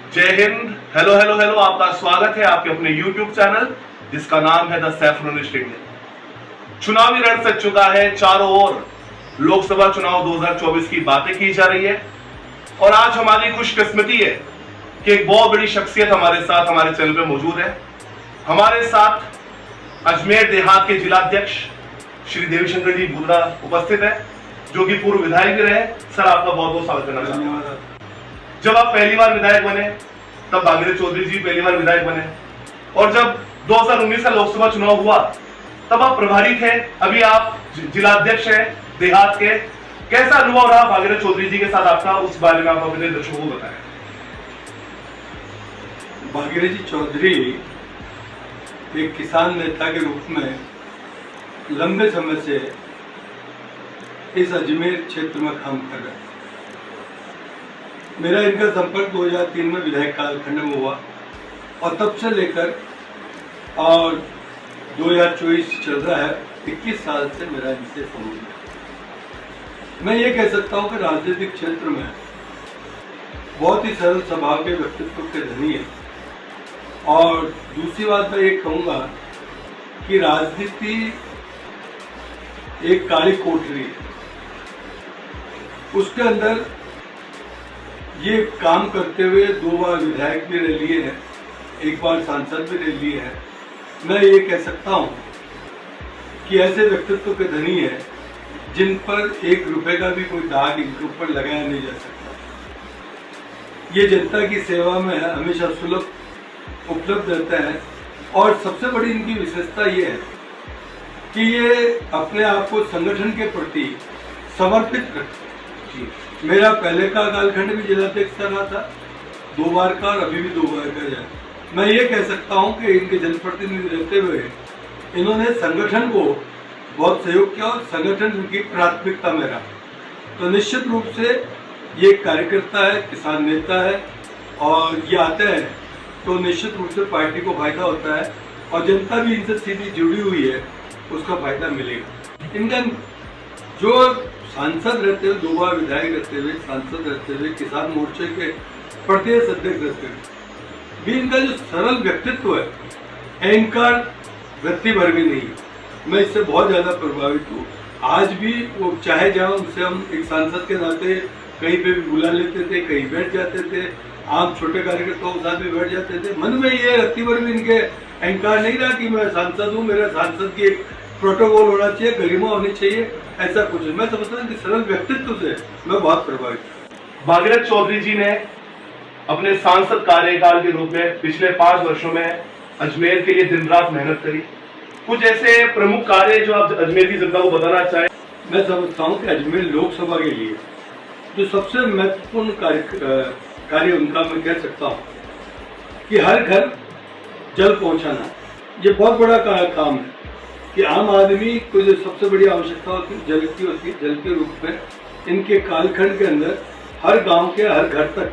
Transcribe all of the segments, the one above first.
जय Hind. Hello hello hello, आपका स्वागत है आपके अपने YouTube चैनल जिसका नाम है द सैफ्रोनिस्ट इंडिया। चुनावी रण सज चुका है, चारों ओर लोकसभा चुनाव 2024 की बातें की जा रही है और आज हमारी खुशकिस्मती है कि एक बहुत बड़ी शख्सियत हमारे साथ हमारे चैनल पे मौजूद है। हमारे साथ अजमेर देहात के जिलाध्यक्ष श्री देवीशंकर जी बुधरा उपस्थित है, जो कि पूर्व विधायक भी रहे। सर, आपका बहुत बहुत स्वागत करना चाहता हूं। जब आप पहली बार विधायक बने तब भागीरथ चौधरी जी पहली बार विधायक बने और जब 2019 का लोकसभा चुनाव हुआ तब आप प्रभारी थे, अभी आप जिलाध्यक्ष हैं देहात के। कैसा अनुभव रहा भागीरथ चौधरी जी के साथ आपका, उस बारे में आप अपने दर्शकों को बताएं। भागीरथ जी चौधरी एक किसान नेता के रूप में लंबे समय से इस अजमेर क्षेत्र में काम कर रहे हैं। मेरा इनका संपर्क 2003 में विधायक कालखंड में हुआ और तब से लेकर और 2024 चल रहा है, 21 साल से मेरा इनसे संबंध है। मैं ये कह सकता हूँ कि राजनीतिक क्षेत्र में बहुत ही सरल स्वभाव के व्यक्तित्व के धनी है। और दूसरी बात मैं ये कहूँगा कि राजनीति एक काली कोठरी है, उसके अंदर ये काम करते हुए 2 बार विधायक भी रह लिए हैं, 1 बार सांसद भी रह लिए हैं। मैं ये कह सकता हूँ कि ऐसे व्यक्तित्व के धनी हैं जिन पर 1 रुपए का भी कोई दाग इनके ऊपर लगाया नहीं जा सकता। ये जनता की सेवा में हमेशा सुलभ उपलब्ध रहता है और सबसे बड़ी इनकी विशेषता ये है कि ये अपने आप को संगठन के प्रति समर्पित रखते हैं। मेरा पहले का कालखंड भी जिलाध्यक्ष रहा था, 2 बार का और अभी भी 2 बार का है। मैं ये कह सकता हूँ कि इनके जनप्रतिनिधि रहते हुए इन्होंने संगठन को बहुत सहयोग किया और संगठन उनकी प्राथमिकता में रहा। तो निश्चित रूप से ये कार्यकर्ता है, किसान नेता है और ये आते हैं तो निश्चित रूप से पार्टी को फायदा होता है और जनता भी इनसे सीधी जुड़ी हुई है, उसका फायदा मिलेगा। इनका जो सांसद रहते हुए, 2 बार विधायक रहते हुए, सांसद रहते हुए, किसान मोर्चे के प्रदेश अध्यक्ष रहते हुए भी इनका जो सरल व्यक्तित्व है, अहंकार वृत्ति भर भी नहीं है। मैं इससे बहुत ज़्यादा प्रभावित हूँ। आज भी वो चाहे जाओ, उनसे हम एक सांसद के नाते कहीं पे भी बुला लेते थे, कहीं बैठ जाते थे, आम छोटे कार्यकर्ताओं के साथ भी बैठ जाते थे। मन में ये रत्ती भर भी इनके अहंकार नहीं रहा कि मैं सांसद हूँ, मेरा सांसद की एक प्रोटोकॉल होना चाहिए, गरिमा होनी चाहिए, ऐसा कुछ। मैं समझता हूँ कि सरल व्यक्तित्व से मैं बहुत प्रभावित हूँ। भागीरथ चौधरी जी ने अपने सांसद कार्यकाल के रूप में पिछले 5 वर्षों में अजमेर के लिए दिन रात मेहनत करी। कुछ ऐसे प्रमुख कार्य जो आप अजमेर की जनता को बताना चाहें। मैं समझता हूँ कि अजमेर लोकसभा के लिए जो सबसे महत्वपूर्ण कार्य उनका मैं कह सकता हूँ कि हर घर जल पहुँचाना, ये बहुत बड़ा काम है कि आम आदमी को जो सबसे बड़ी आवश्यकता होती है जल की होती है। जल के रूप में इनके कालखंड के अंदर हर गांव के हर घर तक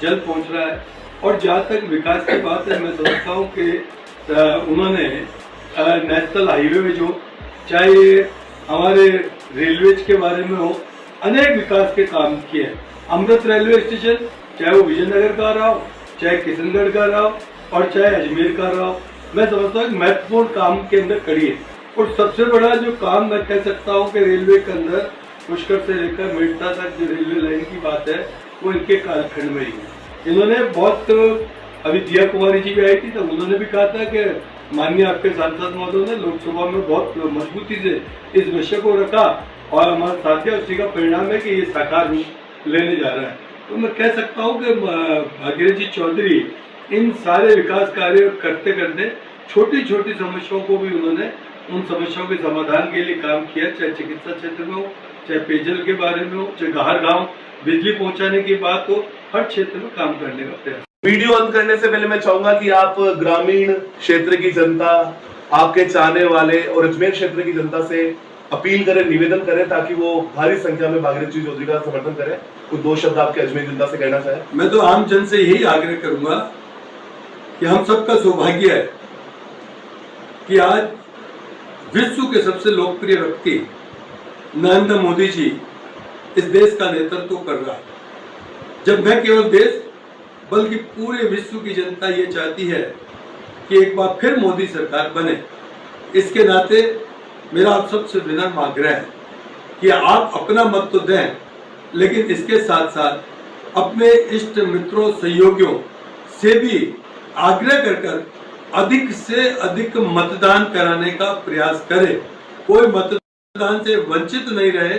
जल पहुंच रहा है। और जहाँ तक विकास की बात है, मैं समझता हूँ कि उन्होंने नेशनल हाईवे में जो, चाहे हमारे रेलवेज के बारे में हो, अनेक विकास के काम किए हैं। अमृत रेलवे स्टेशन, चाहे वो विजयनगर का रहा हो, चाहे किशनगढ़ का रहा हो और चाहे अजमेर का रहा हो, मैं समझता हूँ महत्वपूर्ण काम के अंदर खड़ी है। और सबसे बड़ा जो काम मैं कह सकता हूँ कि रेलवे के अंदर पुष्कर से लेकर मेड़ता तक जो रेलवे लाइन की बात है वो इनके कालखंड में ही है। इन्होंने बहुत, अभी दिया कुमारी जी भी आई थी तो उन्होंने भी कहा था कि माननीय आपके सांसद महोदय ने लोकसभा में बहुत मजबूती से इस विषय को रखा और हमारा साथी उसी का परिणाम है कि ये साकार रूप लेने जा रहा है। तो मैं कह सकता हूँ कि भागीरथ जी चौधरी इन सारे विकास कार्य करते करते छोटी छोटी समस्याओं को भी उन्होंने उन समस्याओं के समाधान के लिए काम किया, चाहे चिकित्सा क्षेत्र में हो, चाहे पेयजल के बारे में हो, चाहे हर गांव बिजली पहुंचाने की बात हो, हर क्षेत्र में काम करने का प्रयास। वीडियो बंद करने से पहले मैं चाहूंगा कि आप ग्रामीण क्षेत्र की जनता, आपके चाहने वाले और अजमेर क्षेत्र की जनता से अपील करें, निवेदन करें ताकि वो भारी संख्या में भागीरथ जी चौधरी का समर्थन करें। कुछ 2 शब्द आपके अजमेर जनता से कहना चाहें। मैं तो आम जन से यही आग्रह करूंगा कि हम सबका सौभाग्य है कि आज विश्व के सबसे लोकप्रिय व्यक्ति नरेंद्र मोदी जी इस देश का नेतृत्व कर रहा है। जब मैं केवल देश बल्कि पूरे विश्व की जनता ये चाहती है कि एक बार फिर मोदी सरकार बने। इसके नाते मेरा आप सबसे विनम्र आग्रह है कि आप अपना मत तो दें, लेकिन इसके साथ साथ अपने इष्ट मित्रों सहयोगियों से भी आग्रह कर अधिक से अधिक मतदान कराने का प्रयास करें। कोई मतदान से वंचित नहीं रहे।